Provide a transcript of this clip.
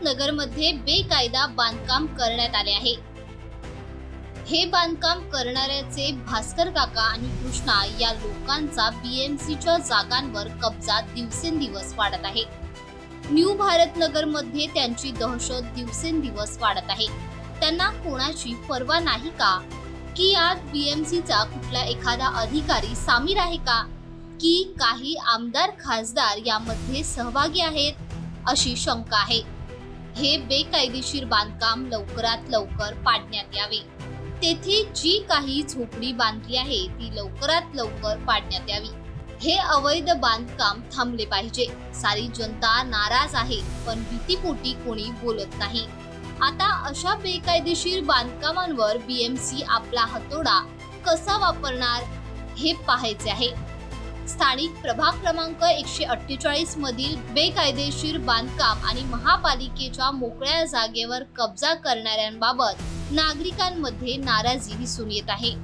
नगरमध्ये बेकायदा बांधकाम करण्यात आले आहे। हे बांधकाम करणाऱ्याचे भास्कर काका आणि कृष्णा या लोकांचा बीएमसीच्या जागांवर कब्जा दिवसेंदिवस वाढत आहे। न्यू भारत नगर मध्ये त्यांची दहशत दिवसेंदिवस वाढत आहे। त्यांना कोणाची पर्वा नाही का की यात बीएमसीचा कुठला एखादा अधिकारी सामील आहे का की काही आमदार खासदार यामध्ये सहभागी आहेत अशी शंका आहे। हे बेकायदेशीर बांधकाम लवकरात लवकर पाडण्यात यावे। तेथे जी काही झोपडी बांधली आहे ती लवकरात लवकर पाडण्यात यावी। हे अवैध बांधकाम थांबले पाहिजे। सारी जनता नाराज आहे पण भीतीपोटी कोणी बोलत नाही। आता अशा बेकायदेशीर बांधकामांवर बीएमसी आपला हतोडा कसा वापरणार हे पाहायचे आहे। स्थानिक प्रभाग क्रमांक 148 मधील बेकायदेशीर बांधकाम आणि महापालिकेच्या मोकळ्या जागेवर कब्जा करणाऱ्यांबाबत नागरिकांमध्ये नाराजी दिसून येत आहे।